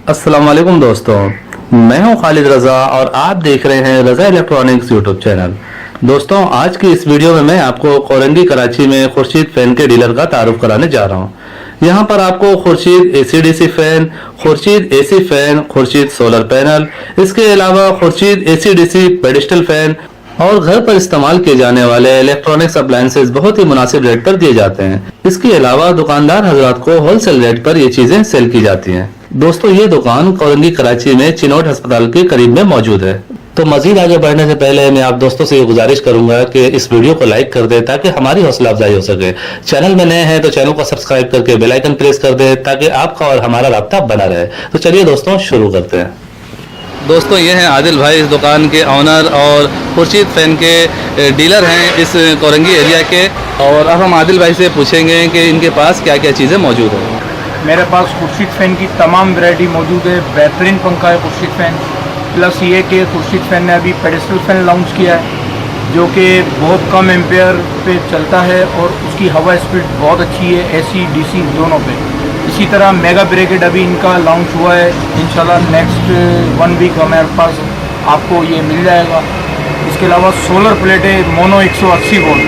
अस्सलाम वालेकुम दोस्तों, मैं हूं खालिद रज़ा और आप देख रहे हैं रज़ा इलेक्ट्रॉनिक्स यूट्यूब चैनल। दोस्तों, आज की इस वीडियो में मैं आपको कोरंगी कराची में खुर्शीद फैन के डीलर का तारुफ कराने जा रहा हूं। यहां पर आपको Khurshid AC/DC fan, Khurshid AC fan, Khurshid solar panel, इसके अलावा खुर्शीद AC/DC पेडिस्टल फैन और घर पर इस्तेमाल किए जाने वाले इलेक्ट्रॉनिक्स अप्लायंसेस बहुत ही मुनासिब रेट पर दिए जाते हैं। इसके अलावा दुकानदार हजरात को होलसेल रेट पर ये चीजें सेल की जाती हैं। दोस्तों, ये दुकान कोरंगी कराची में चिनोट अस्पताल के करीब में मौजूद है। तो मजीद आगे बढ़ने से पहले मैं आप दोस्तों से ये गुजारिश करूंगा कि इस वीडियो को लाइक कर दे ताकि हमारी हौसला अफजाई हो सके। चैनल में नए हैं तो चैनल को सब्सक्राइब करके बेल आइकन प्रेस कर दे ताकि आपका और हमारा राब्ता बना रहे। तो चलिए दोस्तों, शुरू करते हैं। दोस्तों, ये हैं आदिल भाई, इस दुकान के ऑनर और खुर्शीद फैन के डीलर हैं इस कोरंगी एरिया के। और अब हम आदिल भाई से पूछेंगे कि इनके पास क्या क्या चीज़ें मौजूद हैं। मेरे पास खुर्शीद फ़ैन की तमाम वैरायटी मौजूद है। बेहतरीन पंखा है खुर्शीद फ़ैन। प्लस ये कि खुर्शीद फ़ैन ने अभी पेडिस्टल फ़ैन लॉन्च किया है जो कि बहुत कम एम्पेयर पे चलता है और उसकी हवा स्पीड बहुत अच्छी है, AC/DC दोनों पे। इसी तरह मेगा ब्रेकेट अभी इनका लॉन्च हुआ है। इंशाल्लाह नेक्स्ट 1 वीक हमारे पास आपको ये मिल जाएगा। इसके अलावा सोलर प्लेटें मोनो 180 वोल्ट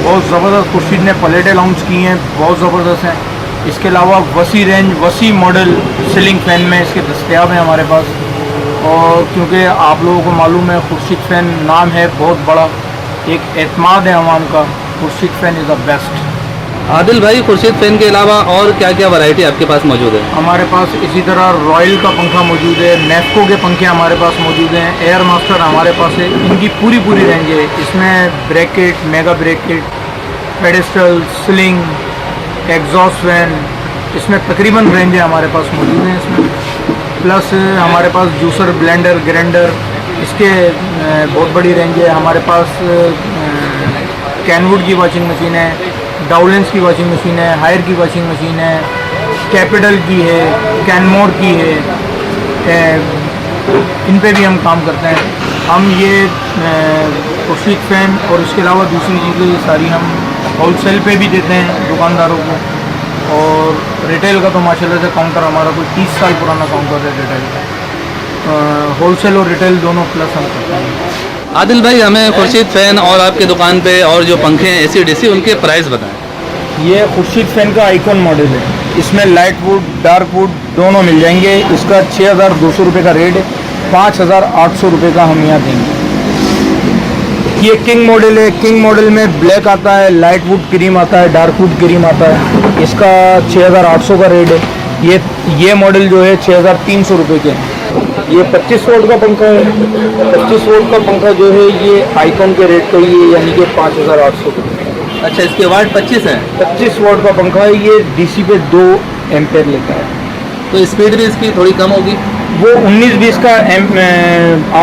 बहुत ज़बरदस्त खुर्शीद ने प्लेटें लॉन्च की हैं, बहुत ज़बरदस्त हैं। इसके अलावा वसी रेंज, वसी मॉडल सीलिंग फ़ैन में इसके दस्तयाब हैं हमारे पास। और क्योंकि आप लोगों को मालूम है खुर्शीद फ़ैन नाम है बहुत बड़ा, एक एतमाद है आवाम का, Khurshid fan is the best. Adil भाई, खुर्शीद फैन के अलावा और क्या क्या वैरायटी आपके पास मौजूद है? हमारे पास इसी तरह रॉयल का पंखा मौजूद है, नेफ्को के पंखे हमारे पास मौजूद हैं, एयर मास्टर हमारे पास है। इनकी पूरी रेंज है। इसमें bracket, mega bracket, pedestal, ceiling, exhaust fan, इसमें तकरीबन रेंज है हमारे पास मौजूद हैं इसमें। प्लस हमारे पास जूसर, ब्लेंडर, ग्राइंडर, इसके बहुत बड़ी रेंज है। हमारे पास कैनवुड की वॉशिंग मशीन है, डाउलेंस की वॉशिंग मशीन है, हायर की वॉशिंग मशीन है, कैपिटल की है, कैनमोर की है। इन पे भी हम काम करते हैं। हम ये खुर्शीद फ़ैन और इसके अलावा दूसरी चीज़ें ये सारी हम होलसेल पे भी देते हैं दुकानदारों को। और रिटेल का तो माशाल्लाह से काउंटर हमारा कोई 30 साल पुराना काउंटर है रिटेल का। होलसेल और रिटेल दोनों प्लस हम करते हैं। आदिल भाई, हमें खुर्शीद फैन और आपके दुकान पे और जो पंखे हैं AC/DC उनके प्राइस बताएं। ये खुर्शीद फ़ैन का आइकॉन मॉडल है। इसमें लाइट वुड, डार्क वुड दोनों मिल जाएंगे। इसका 6200 रुपये का रेट है, 5800 रुपये का हम यहाँ देंगे। ये किंग मॉडल है। किंग मॉडल में ब्लैक आता है, लाइट वुड क्रीम आता है, डार्क वुड क्रीम आता है। इसका 6800 का रेट है। ये मॉडल जो है 6300 रुपये के हैं। ये 25 वोल्ट का पंखा है। 25 वोल्ट का पंखा जो है ये आइकॉन के रेट का ही है, यानी कि 5800 रुपये। अच्छा, इसके वाट 25 है? 25 वोल्ट का पंखा है। ये DC पे 2 एम्पेयर लेता है। तो स्पीड भी इसकी थोड़ी कम होगी? वो 19-20 का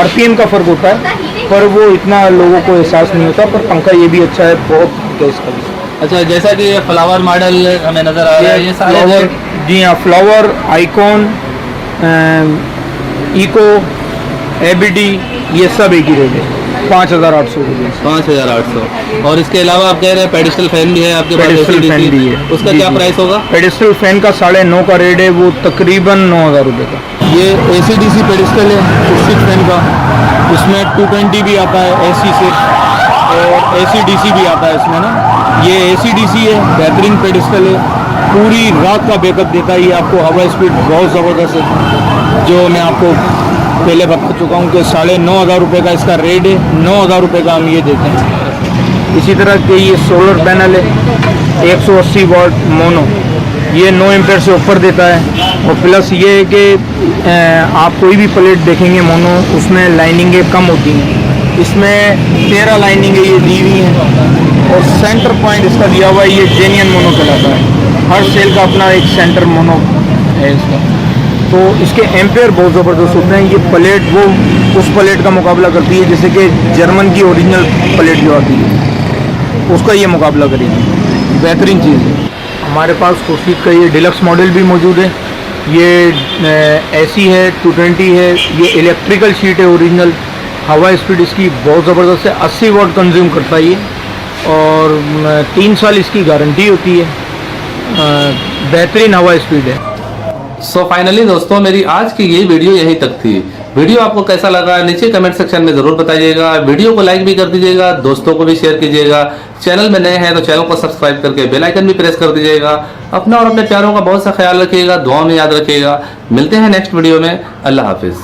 RPM का फ़र्क होता है, पर वो इतना लोगों को एहसास नहीं होता। पर पंखा ये भी अच्छा है, बहुत गैस का भी। अच्छा, जैसा कि ये फ्लावर मॉडल हमें नज़र आ रहा है, ये सारे फ्लावर, जी हाँ, फ्लावर, आइकॉन, इको, ABD, ये सब एक ही रेट है, 5800 रुपये। 5800। और इसके अलावा आप कह रहे हैं पेडिस्टल फैन भी है आपके पास? पेडिस्टल फैन भी है। उसका जी, क्या जी। प्राइस होगा? पेडिस्टल फैन का 9.5 का रेट है, वो तकरीबन 9000 रुपये का। ये AC/DC पेडिस्टल है खुर्शीद फैन का। इसमें 220 भी आता है AC से और AC/DC भी आता है इसमें ना। ये AC/DC है, बेहतरीन पेडिस्टल है, पूरी रात का बैकअप देता है। ये आपको हवा स्पीड बहुत ज़बरदस्त है, जो मैं आपको पहले बता चुका हूँ कि 9500 रुपये का इसका रेट है। 9000 रुपये का हम ये देते हैं। इसी तरह के ये सोलर पैनल है, 180 वाट मोनो, ये 9 एम्पेयर से ऊपर देता है। और प्लस ये है कि आप कोई भी प्लेट देखेंगे मोनो, उसमें लाइनिंगें कम होती हैं। इसमें 13 लाइनिंगें ये दी हुई हैं और सेंटर पॉइंट इसका दिया हुआ है। ये जेन्युइन मोनो कहलाता है। हर सेल का अपना एक सेंटर मोनो है इसका। तो इसके एम्पेयर बहुत ज़बरदस्त होते हैं। ये प्लेट वो उस प्लेट का मुकाबला करती है, जैसे कि जर्मन की ओरिजिनल प्लेट जो आती है उसका ये मुकाबला करेगी। बेहतरीन चीज़ है। हमारे पास खुर्शीद का ये डिलक्स मॉडल भी मौजूद है। ये AC है, 220 है। ये इलेक्ट्रिकल शीट है ओरिजिनल। हवा स्पीड इसकी बहुत ज़बरदस्त है, 80 वाट कंज्यूम करता है ये। और 3 साल इसकी गारंटी होती है। बेहतरीन हवा स्पीड है। सो फाइनली दोस्तों मेरी आज की ये वीडियो यहीं तक थी। वीडियो आपको कैसा लगा नीचे कमेंट सेक्शन में जरूर बताइएगा। वीडियो को लाइक भी कर दीजिएगा, दोस्तों को भी शेयर कीजिएगा। चैनल में नए हैं तो चैनल को सब्सक्राइब करके बेल आइकन भी प्रेस कर दीजिएगा। अपना और अपने प्यारों का बहुत सा ख्याल रखिएगा, दुआ में याद रखिएगा। मिलते हैं नेक्स्ट वीडियो में। अल्लाह हाफिज।